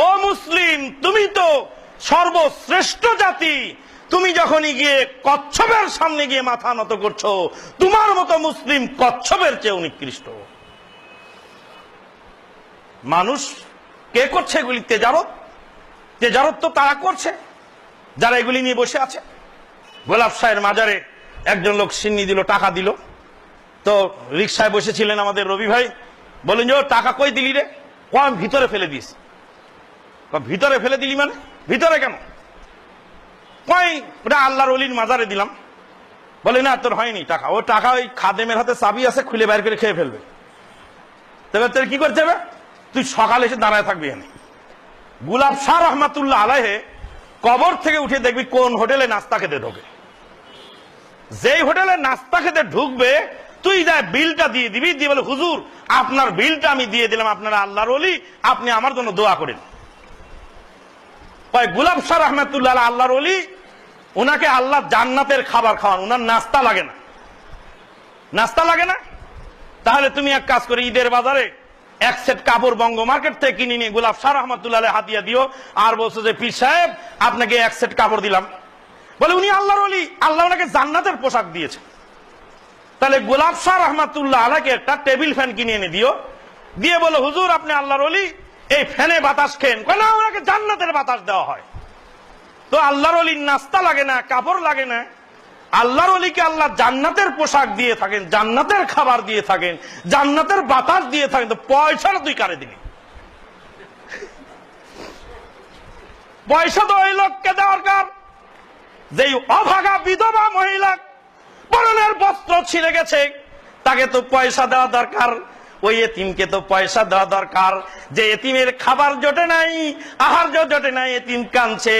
ও মুসলিম, তুমি তো সর্বশ্রেষ্ঠ জাতি, তুমি যখনই গিয়ে কচ্ছপের সামনে গিয়ে মাথা নত করছো, তোমার মতো মুসলিম কচ্ছপের চেয়ে নিকৃষ্ট। মানুষ কে করছে এগুলি? তেজারত তো তারা করছে যারা এগুলি নিয়ে বসে আছে। গোলাপ শাহের মাজারে একজন লোক সিন্নি দিল, টাকা দিল। তো রিক্সায় বসেছিলেন আমাদের রবি ভাই, বলেন যে ও টাকা কই দিলি রে? কম ভিতরে ফেলে দিস। ভিতরে ফেলে দিলি মানে? ভিতরে কেন? কই ওটা আল্লাহর ওলির মাজারে দিলাম। বলে না, তোর হয়নি টাকা। ও টাকা ওই খাদেমের হাতে চাবি আছে, খুলে বাইর করে খেয়ে ফেলবে। তবে তোর কি করতে হবে? তুই সকালে এসে দাঁড়ায় থাকবি এনে। গোলাপ শাহ রহমাতুল্লাহ আলাইহে কবর থেকে উঠে দেখবি কোন হোটেলে নাস্তা খেতে ঢোকে। যেই হোটেলে নাস্তা খেতে ঢুকবে, তুই যা বিলটা দিয়ে দিবি, দিয়ে বলে হুজুর আপনার বিলটা আমি দিয়ে দিলাম, আপনারা আল্লাহর ওলি, আপনি আমার জন্য দোয়া করেন। গোলাপ শাহ রহমাতুল্লাহ আল্লাহর ওলি, ওনাকে আল্লাহ জান্নাতের খাবার খাওয়ান, ওনার নাস্তা লাগে না। নাস্তা লাগে না? তাহলে তুমি এক কাজ করে ঈদের বাজারে এক সেট কাপড় বঙ্গ মার্কেট থেকে কিনে নিয়ে গোলাপ শাহ রহমাতুল্লাহ হাদিয়া দিও, আর বলছো যে পীর সাহেব আপনাকে এক সেট কাপড় দিলাম। বলে উনি আল্লাহর ওলি, আল্লাহ ওনাকে জান্নাতের পোশাক দিয়েছে। তাহলে গোলাপ শাহ রহমাতুল্লাহ আলাইকে একটা টেবিল ফ্যান কিনে এনে দিও, দিয়ে বলো হুজুর আপনি আল্লাহর ওলি, এই ফ্যানে বাতাস খেন। না, ওনাকে জান্নাতের বাতাস দেওয়া হয়। তো আল্লাহর ওলির নাস্তা লাগে না, কাপড় লাগে না। আল্লাহর ওলিকে আল্লাহ জান্নাতের পোশাক দিয়ে থাকেন, জান্নাতের খাবার দিয়ে থাকেন, জান্নাতের বাতাস দিয়ে থাকেন। তো পয়সাটা তুই কারে দিবি? পয়সা তো ওই লোককে দেওয়ার কার, যেই অভাগা বিধবা মহিলা পরনের বস্ত্র ছিঁড়ে গেছে, তাকে তো পয়সা দেওয়া দরকার। ওই এতিমকে তো পয়সা দেওয়া দরকার। যে এতিমের খাবার জোটে নাই, আহার জোটে নাই, এতিম কাঁদছে।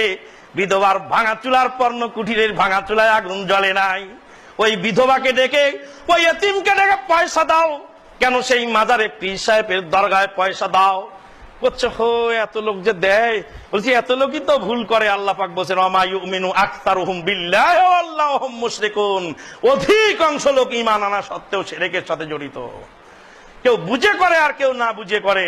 বিধবার ভাঙা চুলার পর্ণ কুঠিরের ভাঙা চুলায় আগুন জ্বলে নাই। ওই বিধবাকে ডেকে, ওই এতিমকে ডেকে পয়সা দাও। কেন? সেই মাজারে পীর সাহেবের দরগায় পয়সা দাও। বলছে হো, এত লোক যে দেয়। বলছি এত লোকই তো ভুল করে। আল্লাহ পাক বলছেন ওয়া মা ইউমিনু আকতারুহুম বিল্লাহি ওয়া আল্লাহুম মুশরিকুন। অধিকাংশ লোক ঈমান আনা সত্ত্বেও শিরকের সাথে জড়িত। কেউ বুঝে করে আর কেউ না বুঝে করে।